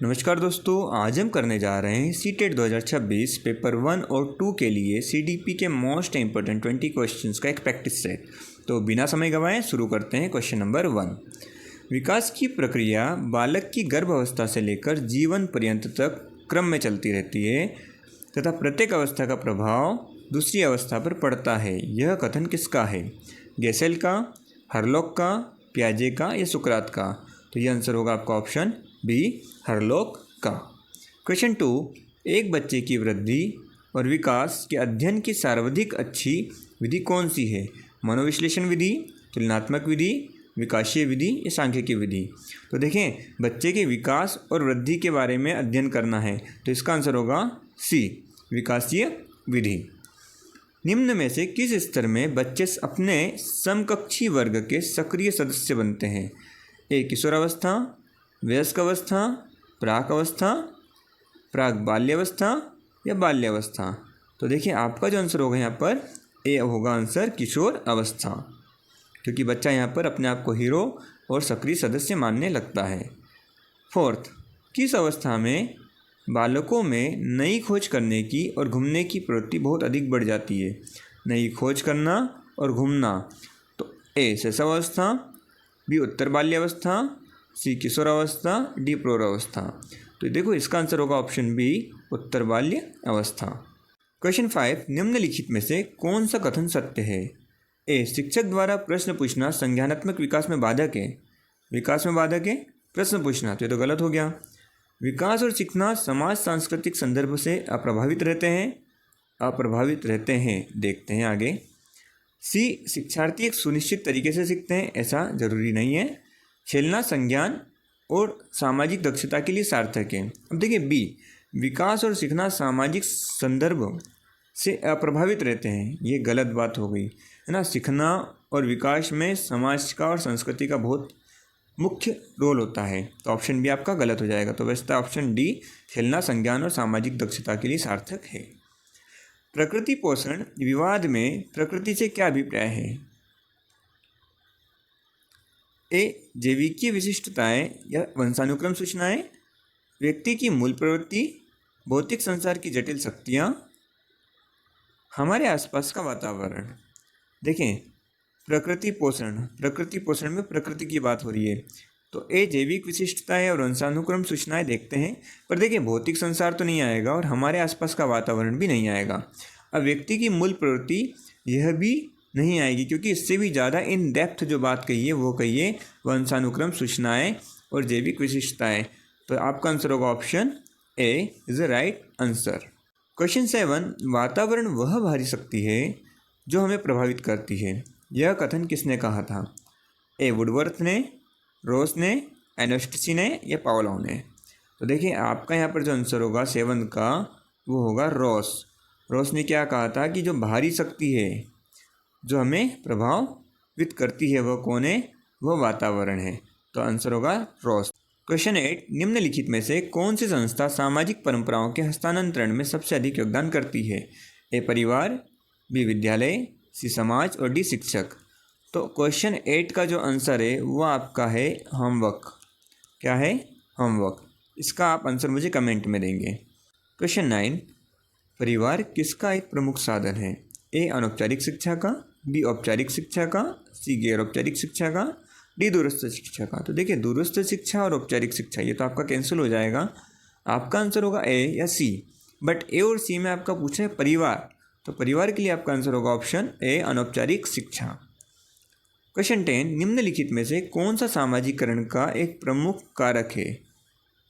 नमस्कार दोस्तों, आज हम करने जा रहे हैं सीटेट 2026 पेपर 1 और 2 के लिए सीडीपी के मोस्ट इंपॉर्टेंट 20 क्वेश्चंस का एक प्रैक्टिस सेट। तो बिना समय गंवाए शुरू करते हैं। Question number 1। विकास की प्रक्रिया बालक की गर्भावस्था से लेकर जीवन पर्यंत तक क्रम में चलती रहती है तथा प्रत्येक अवस्था का प्रभाव दूसरी अवस्था पर पड़ता है। यह कथन किसका है? गेसेल का, हरलॉक का, पियाजे का या सुकरात का? तो यह आंसर होगा आपका ऑप्शन बी, हरलॉक का। क्वेश्चन 2। एक बच्चे की वृद्धि और विकास के अध्ययन की सर्वाधिक अच्छी विधि कौन सी है? मनोविश्लेषण विधि, तुलनात्मक विधि, विकासीय विधि या सांख्यिकी विधि? तो देखें, बच्चे के विकास और वृद्धि के बारे में अध्ययन करना है तो इसका आंसर होगा सी, विकासीय विधि। निम्न में से किस स्तर में बच्चे अपने समकक्षी वर्ग के सक्रिय सदस्य बनते हैं? ए, किशोरावस्था, वयस्क अवस्था, प्राक अवस्था, प्राक बाल्यावस्था या बाल्यावस्था? तो देखिए, आपका जो आंसर होगा यहाँ पर ए होगा आंसर, किशोर अवस्था, क्योंकि बच्चा यहाँ पर अपने आप को हीरो और सक्रिय सदस्य मानने लगता है। 4th, किस अवस्था में बालकों में नई खोज करने की और घूमने की प्रवृत्ति बहुत अधिक बढ़ जाती है? नई खोज करना और घूमना। तो ए, शैशवावस्था, बी, उत्तर बाल्यावस्था, सी, किशोरावस्था, डी, प्रौढ़ावस्था? तो देखो, इसका आंसर होगा ऑप्शन बी, उत्तर बाल्य अवस्था। क्वेश्चन 5। निम्नलिखित में से कौन सा कथन सत्य है? ए, शिक्षक द्वारा प्रश्न पूछना संज्ञानात्मक विकास में बाधक है। विकास में बाधक है प्रश्न पूछना, तो ये तो गलत हो गया। विकास और सीखना समाज सांस्कृतिक संदर्भ से अप्रभावित रहते हैं। देखते हैं आगे। सी, शिक्षार्थी एक सुनिश्चित तरीके से सीखते हैं, ऐसा जरूरी नहीं है। खेलना संज्ञान और सामाजिक दक्षता के लिए सार्थक है। अब देखिए बी, विकास और सीखना सामाजिक संदर्भ से अप्रभावित रहते हैं, ये गलत बात हो गई है ना। सीखना और विकास में समाज का और संस्कृति का बहुत मुख्य रोल होता है, तो ऑप्शन बी आपका गलत हो जाएगा। तो वैसे ऑप्शन डी, खेलना संज्ञान और सामाजिक दक्षता के लिए सार्थक है। प्रकृति पोषण विवाद में प्रकृति से क्या अभिप्राय है? ए, जैविकीय विशिष्टताएं या वंशानुक्रम सूचनाएं, व्यक्ति की मूल प्रवृत्ति, भौतिक संसार की जटिल शक्तियाँ, हमारे आसपास का वातावरण। देखें, प्रकृति पोषण में प्रकृति की बात हो रही है, तो ए, जैविक विशिष्टताएं और वंशानुक्रम सूचनाएं देखते हैं, पर देखिए भौतिक संसार तो नहीं आएगा और हमारे आसपास का वातावरण भी नहीं आएगा। अब व्यक्ति की मूल प्रवृत्ति, यह भी नहीं आएगी, क्योंकि इससे भी ज़्यादा इन डेप्थ जो बात कही है वो कही है वंशानुक्रम सूचनाएं और जैविक विशिष्टताएं। तो आपका आंसर होगा option A is the right answer. Question 7। वातावरण वह भारी शक्ति है जो हमें प्रभावित करती है, यह कथन किसने कहा था? ए, वुडवर्थ ने, रोस ने, एनोस्टसी ने या पावलोव ने? तो देखिए, आपका यहाँ पर जो आंसर होगा 7 का वो होगा रोस। रोस ने क्या कहा था कि जो भारी शक्ति है जो हमें प्रभावित करती है वह कौन है? वह वातावरण है। तो आंसर होगा रोस। क्वेश्चन 8। निम्नलिखित में से कौन सी संस्था सामाजिक परंपराओं के हस्तांतरण में सबसे अधिक योगदान करती है? ए, परिवार, बी, विद्यालय, सी, समाज और डी, शिक्षक? तो क्वेश्चन 8 का जो आंसर है वो आपका है होमवर्क। क्या है? होमवर्क। इसका आप आंसर मुझे कमेंट में देंगे। क्वेश्चन 9। परिवार किसका एक प्रमुख साधन है? ए, अनौपचारिक शिक्षा का, बी, औपचारिक शिक्षा का, सी, गैर औपचारिक शिक्षा का, डी, दूरस्थ शिक्षा का? तो देखिए, दूरस्थ शिक्षा और औपचारिक शिक्षा ये तो आपका कैंसिल हो जाएगा। आपका आंसर होगा ए या सी, बट ए और सी में आपका पूछा है परिवार, तो परिवार के लिए आपका आंसर होगा ऑप्शन ए, अनौपचारिक शिक्षा। क्वेश्चन 10। निम्नलिखित में से कौन सा सामाजिकरण का एक प्रमुख कारक है?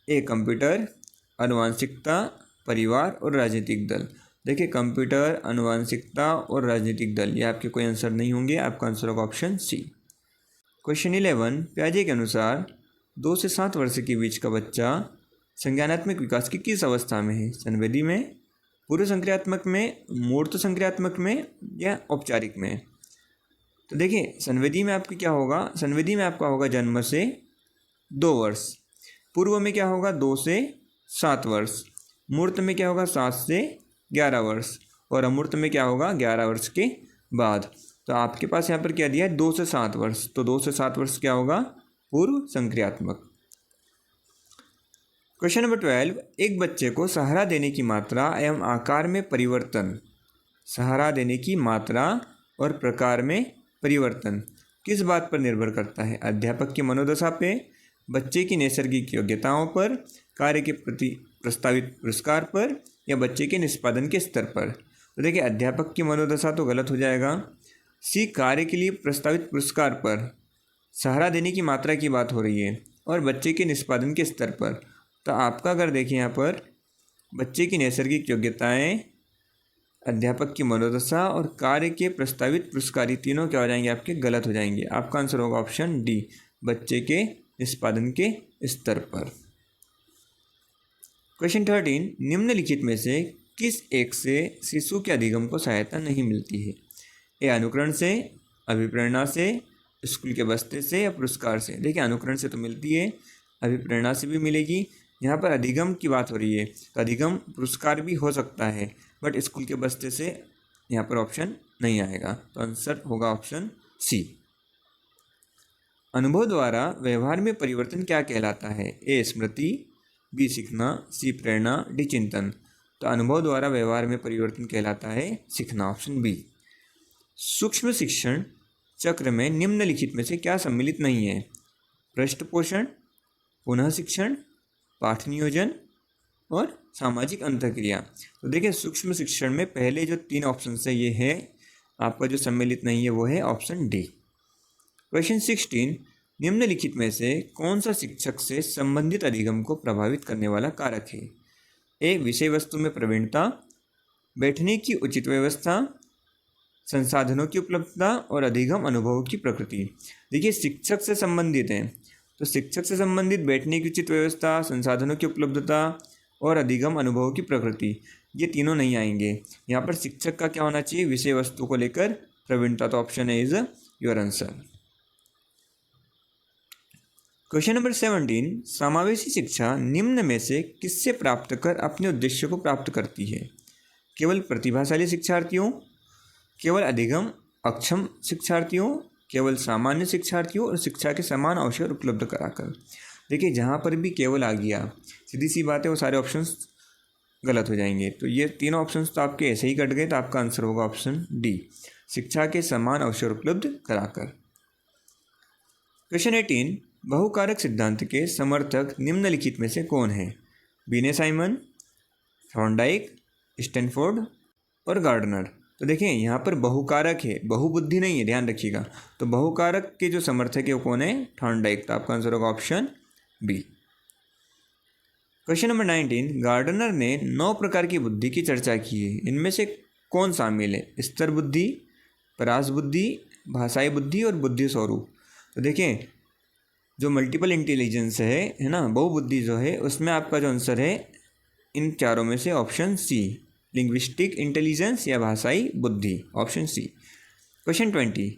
ए, कंप्यूटर, आनुवांशिकता, परिवार और राजनीतिक दल? देखिए, कंप्यूटर, आनुवांशिकता और राजनीतिक दल ये आपके कोई आंसर नहीं होंगे, आपका आंसर होगा ऑप्शन सी। क्वेश्चन 11। पियाजे के अनुसार 2 से 7 वर्ष के बीच का बच्चा संज्ञानात्मक विकास की किस अवस्था में है? संवेदी में, पूर्व संक्रियात्मक में, मूर्त संक्रियात्मक में या औपचारिक में? तो देखिए, संवेदी में आपकी क्या होगा? संवेदी में आपका होगा जन्म से 2 वर्ष, पूर्व में क्या होगा 2 से 7 वर्ष, मूर्त में क्या होगा 7 से 11 वर्ष और अमूर्त में क्या होगा 11 वर्ष के बाद। तो आपके पास यहाँ पर क्या दिया है 2 से 7 वर्ष, तो 2 से 7 वर्ष क्या होगा? पूर्व संक्रियात्मक। क्वेश्चन नंबर 12, एक बच्चे को सहारा देने की मात्रा एवं आकार में परिवर्तन, सहारा देने की मात्रा और प्रकार में परिवर्तन किस बात पर निर्भर करता है? अध्यापक की मनोदशा पे, बच्चे की नैसर्गिक योग्यताओं पर, कार्य के प्रति प्रस्तावित पुरस्कार पर, या बच्चे के निष्पादन के स्तर पर। तो देखिए अध्यापक की मनोदशा तो गलत हो जाएगा। सी, कार्य के लिए प्रस्तावित पुरस्कार पर, सहारा देने की मात्रा की बात हो रही है, और बच्चे के निष्पादन के स्तर पर। तो आपका अगर देखें यहाँ पर बच्चे की नैसर्गिक योग्यताएं, अध्यापक की मनोदशा और कार्य के प्रस्तावित पुरस्कार, ये तीनों क्या हो जाएंगे? आपके गलत हो जाएंगे। आपका आंसर होगा ऑप्शन डी, बच्चे के निष्पादन के स्तर पर। क्वेश्चन 13, निम्नलिखित में से किस एक से शिशु के अधिगम को सहायता नहीं मिलती है? ए, अनुकरण से, अभिप्रेरणा से, स्कूल के बस्ते से, या पुरस्कार से। देखिए अनुकरण से तो मिलती है, अभिप्रेरणा से भी मिलेगी। यहाँ पर अधिगम की बात हो रही है, तो अधिगम पुरस्कार भी हो सकता है, बट स्कूल के बस्ते से यहाँ पर ऑप्शन नहीं आएगा। तो आंसर होगा ऑप्शन सी। अनुभव द्वारा व्यवहार में परिवर्तन क्या कहलाता है? ए, स्मृति, बी, सीखना, सी, प्रेरणा, डी, चिंतन। तो अनुभव द्वारा व्यवहार में परिवर्तन कहलाता है सीखना, ऑप्शन बी। सूक्ष्म शिक्षण चक्र में निम्नलिखित में से क्या सम्मिलित नहीं है? पृष्ठपोषण, पुनः शिक्षण, पाठ नियोजन और सामाजिक अंतःक्रिया। तो देखिए सूक्ष्म शिक्षण में पहले जो 3 ऑप्शन है ये है, आपका जो सम्मिलित नहीं है वो है ऑप्शन डी। क्वेश्चन 16, निम्नलिखित में से कौन सा शिक्षक से संबंधित अधिगम को प्रभावित करने वाला कारक है? ए, विषय वस्तु में प्रवीणता, बैठने की उचित व्यवस्था, संसाधनों की उपलब्धता और अधिगम अनुभव की प्रकृति। देखिए शिक्षक से संबंधित है, तो शिक्षक से संबंधित बैठने की उचित व्यवस्था, संसाधनों की उपलब्धता और अधिगम अनुभव की प्रकृति, ये तीनों नहीं आएंगे। यहाँ पर शिक्षक का क्या होना चाहिए? विषय वस्तु को लेकर प्रवीणता। तो option A is your answer. Question number 17, समावेशी शिक्षा निम्न में से किससे प्राप्त कर अपने उद्देश्य को प्राप्त करती है? केवल प्रतिभाशाली शिक्षार्थियों, केवल अधिगम अक्षम शिक्षार्थियों, केवल सामान्य शिक्षार्थियों और शिक्षा के समान अवसर उपलब्ध कराकर। देखिए जहाँ पर भी केवल आ गया, सीधी सी बात है, वो सारे ऑप्शंस गलत हो जाएंगे। तो ये तीनों ऑप्शंस तो आपके ऐसे ही कट गए, तो आपका आंसर होगा ऑप्शन डी, शिक्षा के समान अवसर उपलब्ध कराकर। क्वेश्चन 18, बहुकारक सिद्धांत के समर्थक निम्नलिखित में से कौन है? बीने साइमन, थॉर्नडाइक, स्टैनफोर्ड और गार्डनर। तो देखें यहाँ पर बहुकारक है, बहुबुद्धि नहीं है, ध्यान रखिएगा। तो बहुकारक के जो समर्थक है वो कौन है? थॉर्नडाइक। तो आपका आंसर होगा option B. Question number 19, Gardner ने 9 प्रकार की बुद्धि की चर्चा की है, इनमें से कौन शामिल है? स्तर बुद्धि, परास बुद्धि, भाषाई बुद्धि और बुद्धि स्वरूप। तो देखें जो मल्टीपल इंटेलिजेंस है ना, बहुबुद्धि जो है, उसमें आपका जो आंसर है इन चारों में से ऑप्शन सी, लिंग्विस्टिक इंटेलिजेंस या भाषाई बुद्धि, ऑप्शन सी। क्वेश्चन 20,